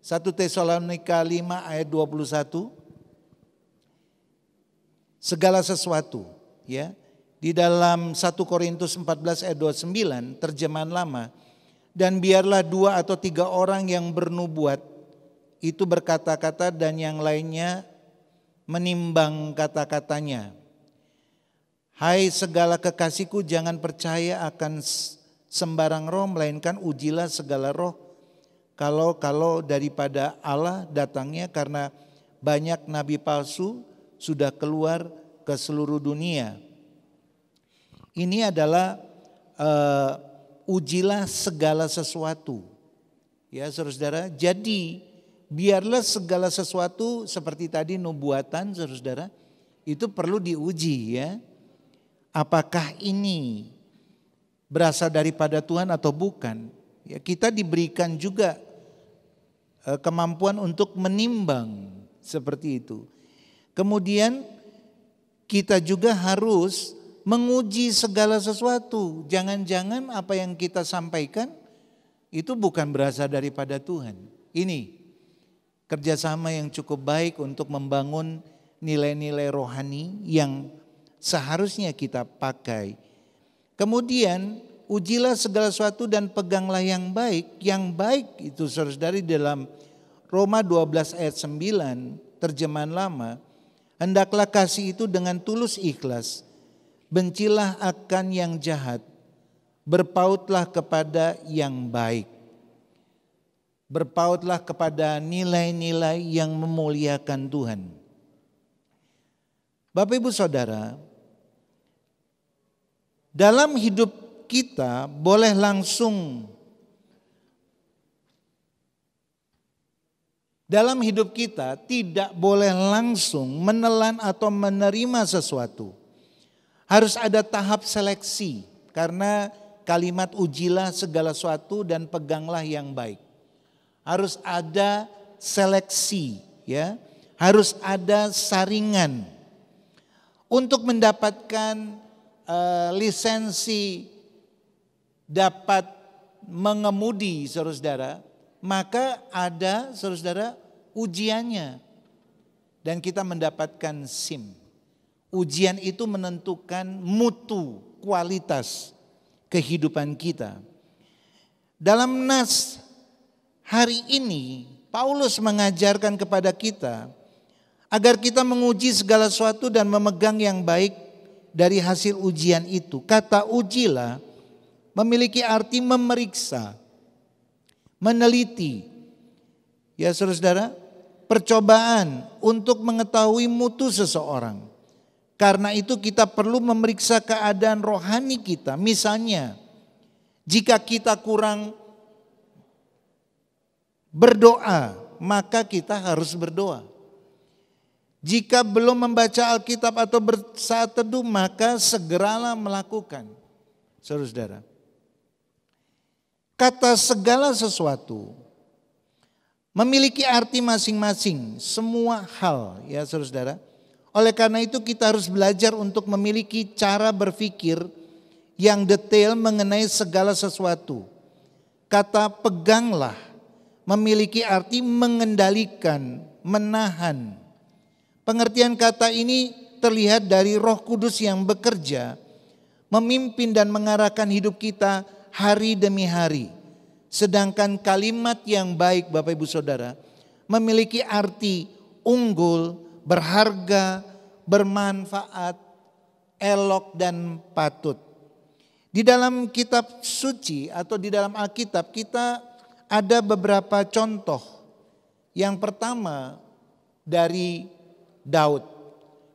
1 Tesalonika 5 ayat 21. Segala sesuatu, ya. Di dalam 1 Korintus 14 ayat 29 terjemahan lama, dan biarlah 2 atau 3 orang yang bernubuat itu berkata-kata dan yang lainnya menimbang kata-katanya. Hai segala kekasihku, jangan percaya akan sembarang roh, melainkan ujilah segala roh. Kalau daripada Allah datangnya, karena banyak nabi palsu sudah keluar ke seluruh dunia. Ini adalah ujilah segala sesuatu. Ya, saudara-saudara, jadi biarlah segala sesuatu seperti tadi nubuatan, saudara-saudara, itu perlu diuji ya. Apakah ini berasal daripada Tuhan atau bukan? Ya, kita diberikan juga kemampuan untuk menimbang seperti itu. Kemudian kita juga harus menguji segala sesuatu. Jangan-jangan apa yang kita sampaikan itu bukan berasal daripada Tuhan. Ini kerjasama yang cukup baik untuk membangun nilai-nilai rohani yang seharusnya kita pakai. Kemudian ujilah segala sesuatu dan peganglah yang baik. Yang baik itu saudara-saudari dalam Roma 12 ayat 9 terjemahan lama. Hendaklah kasih itu dengan tulus ikhlas. Bencilah akan yang jahat. Berpautlah kepada yang baik. Berpautlah kepada nilai-nilai yang memuliakan Tuhan. Bapak Ibu Saudara, dalam hidup kita boleh langsung, dalam hidup kita tidak boleh langsung menelan atau menerima sesuatu. Harus ada tahap seleksi, karena kalimat ujilah segala sesuatu dan peganglah yang baik. Harus ada seleksi, ya. Harus ada saringan untuk mendapatkan lisensi dapat mengemudi, saudara-saudara. Maka ada, saudara-saudara, ujiannya dan kita mendapatkan SIM. Ujian itu menentukan mutu, kualitas kehidupan kita. Dalam nas hari ini Paulus mengajarkan kepada kita agar kita menguji segala sesuatu dan memegang yang baik dari hasil ujian itu. Kata ujilah memiliki arti memeriksa, meneliti. Ya saudara-saudara, percobaan untuk mengetahui mutu seseorang. Karena itu kita perlu memeriksa keadaan rohani kita. Misalnya, jika kita kurang berdoa, maka kita harus berdoa. Jika belum membaca Alkitab atau bersaat teduh, maka segeralah melakukan. Saudara-saudara, kata segala sesuatu memiliki arti masing-masing, semua hal, ya saudara-saudara. Oleh karena itu kita harus belajar untuk memiliki cara berpikir yang detail mengenai segala sesuatu. Kata peganglah memiliki arti mengendalikan, menahan. Pengertian kata ini terlihat dari Roh Kudus yang bekerja, memimpin dan mengarahkan hidup kita hari demi hari. Sedangkan kalimat yang baik, Bapak Ibu Saudara, memiliki arti unggul, berharga, bermanfaat, elok dan patut. Di dalam kitab suci atau di dalam Alkitab kita ada beberapa contoh. Yang pertama dari Daud.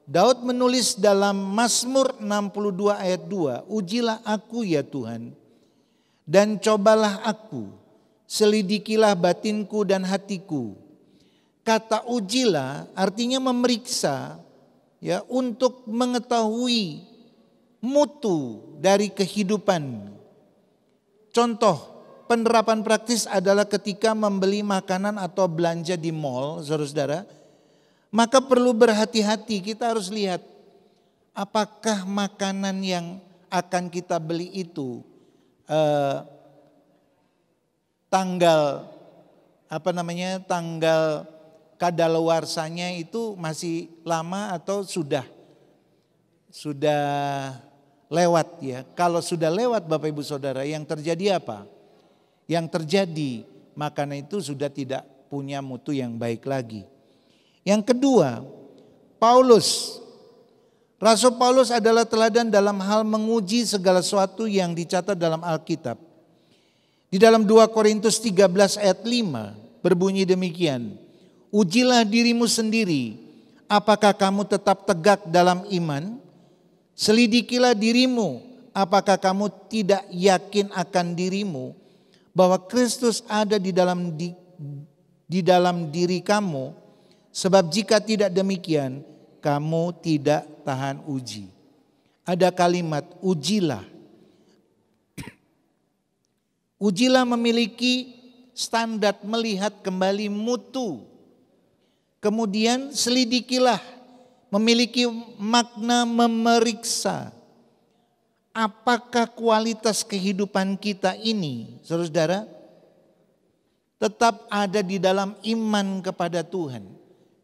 Daud menulis dalam Mazmur 62 ayat 2, ujilah aku ya Tuhan dan cobalah aku, selidikilah batinku dan hatiku. Kata ujilah artinya memeriksa, ya, untuk mengetahui mutu dari kehidupan. Contoh penerapan praktis adalah ketika membeli makanan atau belanja di mall, saudara-saudara, maka perlu berhati-hati. Kita harus lihat apakah makanan yang akan kita beli itu tanggal kadaluarsanya itu masih lama atau sudah lewat, ya. Kalau sudah lewat, Bapak Ibu Saudara, yang terjadi apa? Yang terjadi makanan itu sudah tidak punya mutu yang baik lagi. Yang kedua, Rasul Paulus adalah teladan dalam hal menguji segala sesuatu yang dicatat dalam Alkitab. Di dalam 2 Korintus 13 ayat 5 berbunyi demikian, ujilah dirimu sendiri, apakah kamu tetap tegak dalam iman? Selidikilah dirimu, apakah kamu tidak yakin akan dirimu bahwa Kristus ada di dalam diri kamu? Sebab jika tidak demikian, kamu tidak tahan uji. Ada kalimat ujilah. Ujilah memiliki standar melihat kembali mutu. Kemudian selidikilah memiliki makna memeriksa. Apakah kualitas kehidupan kita ini, saudara-saudara, tetap ada di dalam iman kepada Tuhan.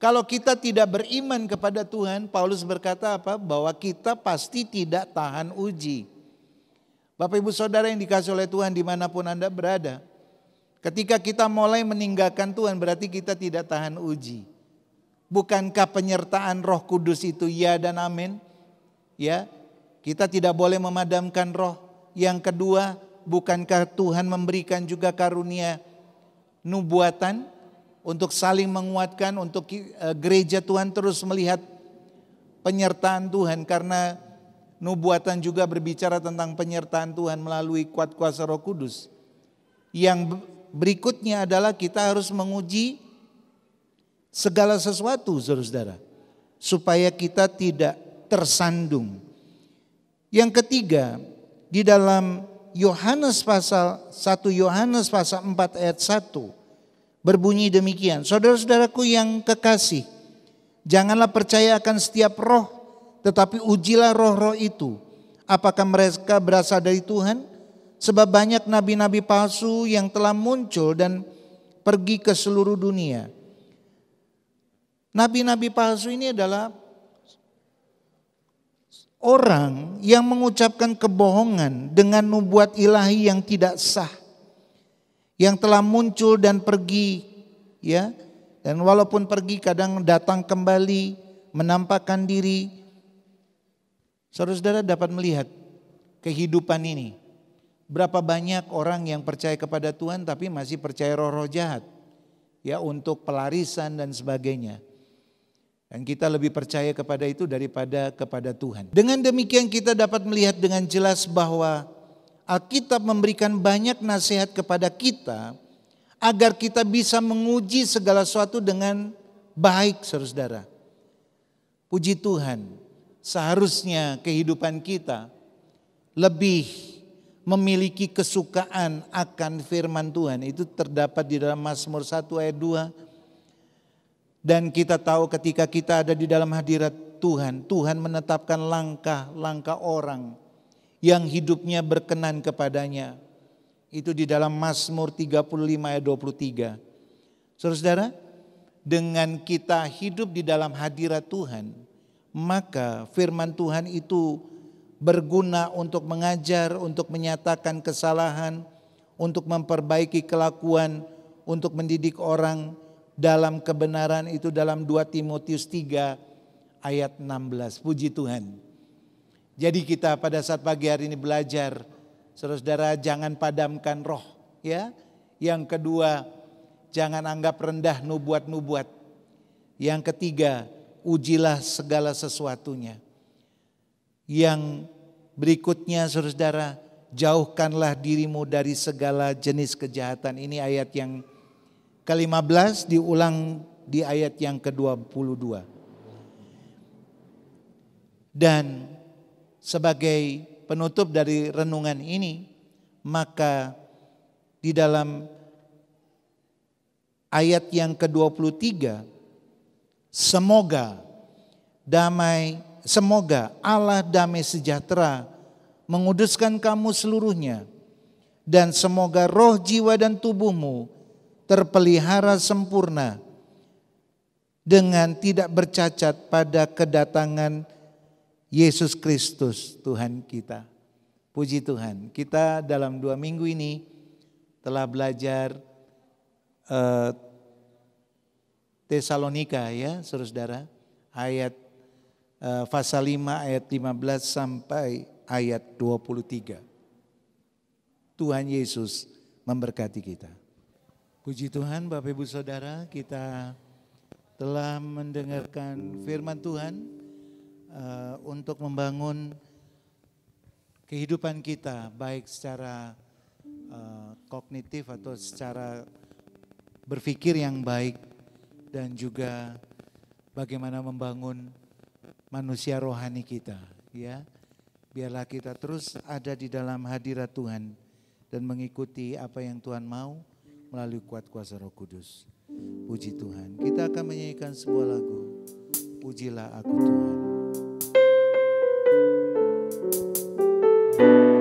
Kalau kita tidak beriman kepada Tuhan, Paulus berkata apa? Bahwa kita pasti tidak tahan uji. Bapak Ibu Saudara yang dikasihi oleh Tuhan dimanapun Anda berada, ketika kita mulai meninggalkan Tuhan berarti kita tidak tahan uji. Bukankah penyertaan Roh Kudus itu ya dan amin? Ya, kita tidak boleh memadamkan roh. Yang kedua, bukankah Tuhan memberikan juga karunia nubuatan untuk saling menguatkan, untuk gereja Tuhan terus melihat penyertaan Tuhan, karena nubuatan juga berbicara tentang penyertaan Tuhan melalui kuat kuasa Roh Kudus. Yang berikutnya adalah kita harus menguji segala sesuatu, saudara-saudara, supaya kita tidak tersandung. Yang ketiga, di dalam Yohanes pasal 1 Yohanes pasal 4 ayat 1 berbunyi demikian. Saudara-saudaraku yang kekasih, janganlah percaya akan setiap roh, tetapi ujilah roh-roh itu, apakah mereka berasal dari Tuhan? Sebab banyak nabi-nabi palsu yang telah muncul dan pergi ke seluruh dunia. Nabi-nabi palsu ini adalah orang yang mengucapkan kebohongan dengan nubuat ilahi yang tidak sah, yang telah muncul dan pergi, ya. Dan walaupun pergi kadang datang kembali, menampakkan diri. Saudara-saudara dapat melihat kehidupan ini. Berapa banyak orang yang percaya kepada Tuhan tapi masih percaya roh-roh jahat, ya, untuk pelarisan dan sebagainya. Dan kita lebih percaya kepada itu daripada kepada Tuhan. Dengan demikian kita dapat melihat dengan jelas bahwa Alkitab memberikan banyak nasihat kepada kita agar kita bisa menguji segala sesuatu dengan baik, saudara-saudara. Puji Tuhan, seharusnya kehidupan kita lebih memiliki kesukaan akan firman Tuhan. Itu terdapat di dalam Mazmur 1 ayat 2. Dan kita tahu ketika kita ada di dalam hadirat Tuhan, Tuhan menetapkan langkah-langkah orang yang hidupnya berkenan kepadanya. Itu di dalam Mazmur 35 ayat 23. Saudara-saudara, dengan kita hidup di dalam hadirat Tuhan, maka firman Tuhan itu berguna untuk mengajar, untuk menyatakan kesalahan, untuk memperbaiki kelakuan, untuk mendidik orang dalam kebenaran. Itu dalam 2 Timotius 3 ayat 16. Puji Tuhan. Jadi kita pada saat pagi hari ini belajar, saudara-saudara, jangan padamkan roh, ya. Yang kedua, jangan anggap rendah nubuat-nubuat. Yang ketiga, ujilah segala sesuatunya. Yang berikutnya, saudara-saudara, jauhkanlah dirimu dari segala jenis kejahatan. Ini ayat yang ke-15 diulang di ayat yang ke-22. Dan sebagai penutup dari renungan ini, maka di dalam ayat yang ke-23, semoga Allah damai sejahtera menguduskan kamu seluruhnya, dan semoga roh, jiwa dan tubuhmu terpelihara sempurna dengan tidak bercacat pada kedatangan Yesus Kristus Tuhan kita. Puji Tuhan, kita dalam 2 minggu ini telah belajar Tesalonika, ya saudara, ayat pasal 5 ayat 15 sampai ayat 23. Tuhan Yesus memberkati kita. Puji Tuhan, Bapak Ibu Saudara, kita telah mendengarkan firman Tuhan untuk membangun kehidupan kita, baik secara kognitif atau secara berpikir yang baik, dan juga bagaimana membangun manusia rohani kita, ya. Biarlah kita terus ada di dalam hadirat Tuhan dan mengikuti apa yang Tuhan mau melalui kuat kuasa Roh Kudus. Puji Tuhan. Kita akan menyanyikan sebuah lagu, Pujilah Aku Tuhan. Haleluya.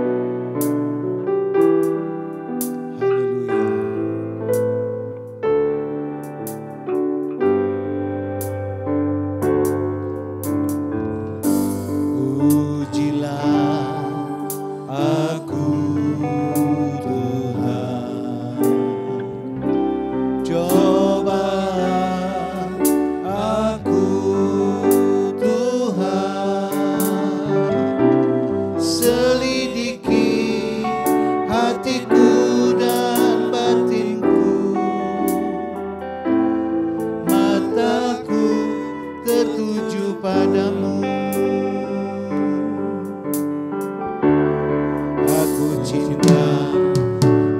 cinta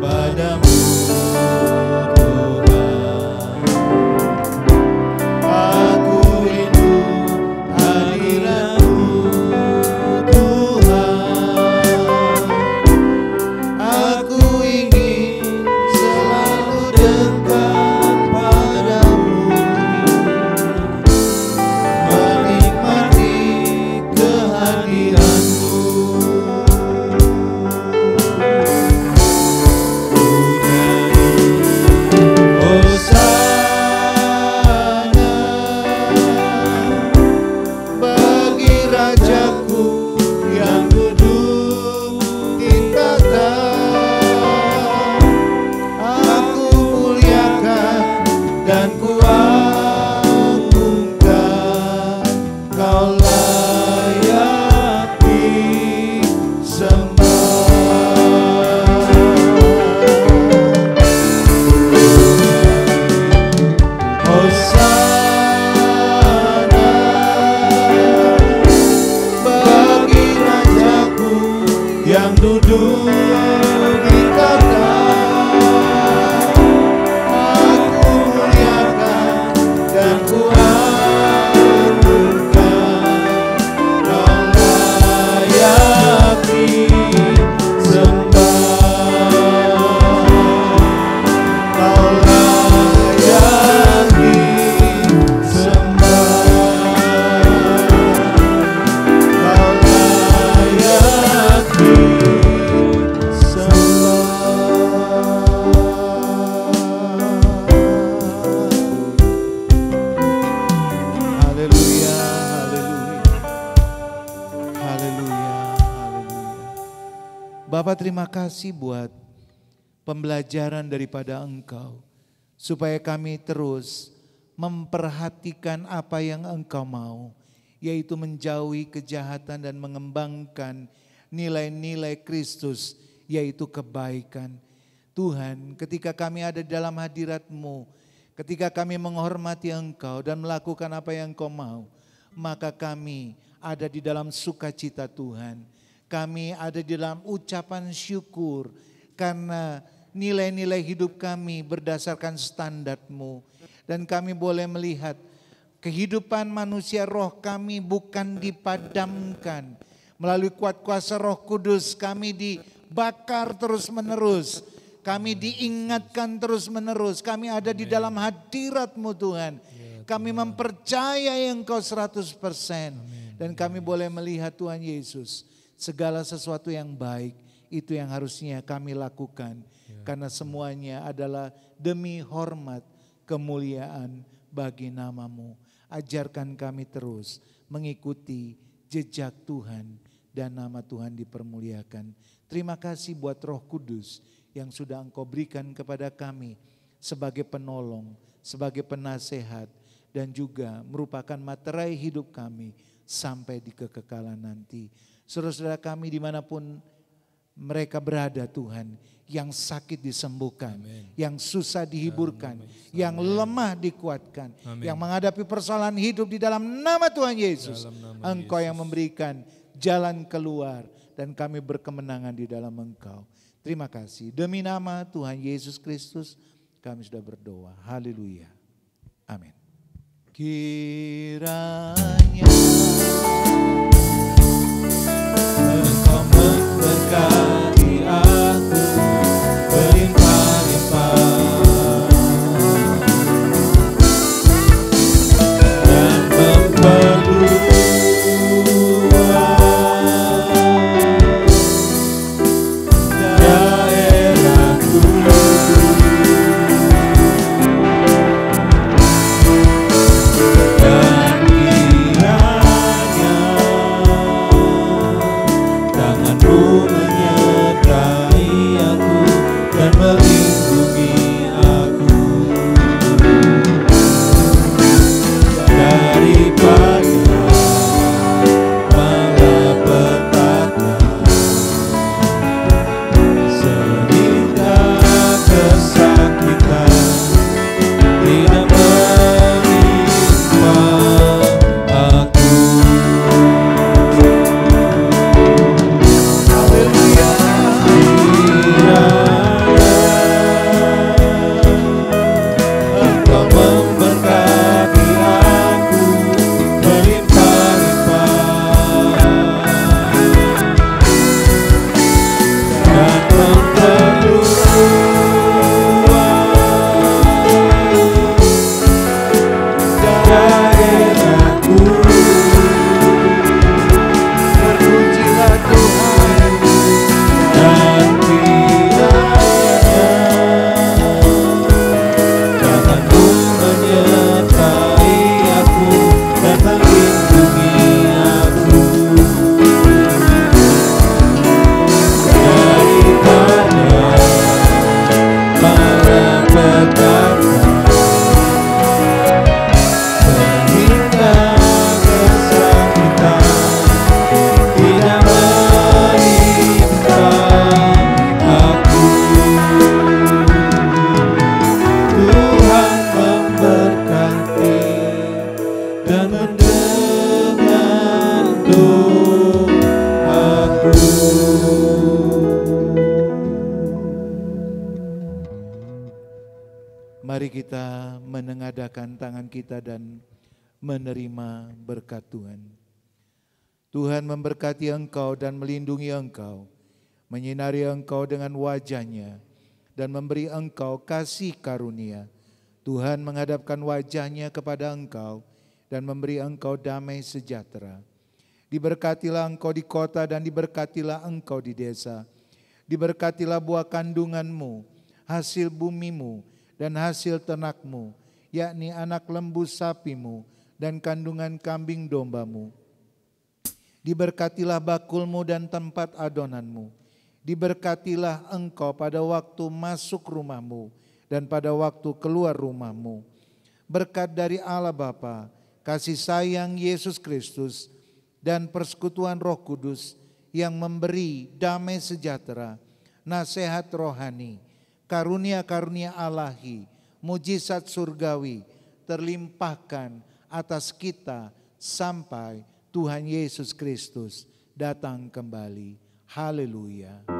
padamu Tuhan. Aku rindu hadirat-Mu Tuhan. Aku ingin selalu dekat padamu, menikmati kehadiran-Mu. Hosana bagi Rajaku yang duduk di tahta. Aku muliakan dan kuagungkan, Kau layak disembah. Hosana bagi Rajaku yang duduk di tahta. Aku muliakan dan kuagungkan, Kau layak disembah. Kau layak disembah. Kau layak disembah. Haleluya, haleluya. Haleluya, haleluya. Bapak, terima kasih buat pembelajaran daripada Engkau, supaya kami terus memperhatikan apa yang Engkau mau, yaitu menjauhi kejahatan dan mengembangkan nilai-nilai Kristus, yaitu kebaikan. Tuhan, ketika kami ada di dalam hadirat-Mu, ketika kami menghormati Engkau dan melakukan apa yang Engkau mau, maka kami ada di dalam sukacita Tuhan. Kami ada di dalam ucapan syukur, karena nilai-nilai hidup kami berdasarkan standar-Mu. Dan kami boleh melihat kehidupan manusia roh kami bukan dipadamkan. Melalui kuat kuasa Roh Kudus kami dibakar terus menerus. Kami diingatkan terus menerus. Kami ada di dalam hadirat-Mu Tuhan. Kami mempercayai Engkau 100%. Dan kami boleh melihat Tuhan Yesus, segala sesuatu yang baik itu yang harusnya kami lakukan. Karena semuanya adalah demi hormat kemuliaan bagi nama-Mu. Ajarkan kami terus mengikuti jejak Tuhan dan nama Tuhan dipermuliakan. Terima kasih buat Roh Kudus yang sudah Engkau berikan kepada kami sebagai penolong, sebagai penasehat, dan juga merupakan materai hidup kami sampai di kekekalan nanti. Saudara-saudara kami dimanapun mereka berada Tuhan, yang sakit disembuhkan, yang susah dihiburkan, yang lemah dikuatkan, yang menghadapi persoalan hidup di dalam nama Tuhan Yesus. Engkau yang memberikan jalan keluar dan kami berkemenangan di dalam Engkau. Terima kasih. Demi nama Tuhan Yesus Kristus kami sudah berdoa. Haleluya. Amin. Kiranya Engkau memberkati aku berlimpah-limpah dan memperluas daerahku, dan kiranya tangan-Mu Mari kita menengadahkan tangan kita dan menerima berkat Tuhan. Tuhan memberkati engkau dan melindungi engkau, menyinari engkau dengan wajah-Nya dan memberi engkau kasih karunia. Tuhan menghadapkan wajah-Nya kepada engkau dan memberi engkau damai sejahtera. Diberkatilah engkau di kota dan diberkatilah engkau di desa. Diberkatilah buah kandunganmu, hasil bumimu, dan hasil ternakmu, yakni anak lembu sapimu dan kandungan kambing dombamu. Diberkatilah bakulmu dan tempat adonanmu. Diberkatilah engkau pada waktu masuk rumahmu dan pada waktu keluar rumahmu. Berkat dari Allah Bapa, kasih sayang Yesus Kristus, dan persekutuan Roh Kudus yang memberi damai sejahtera, nasihat rohani, karunia-karunia Allahi, mujizat surgawi terlimpahkan atas kita sampai Tuhan Yesus Kristus datang kembali. Haleluya.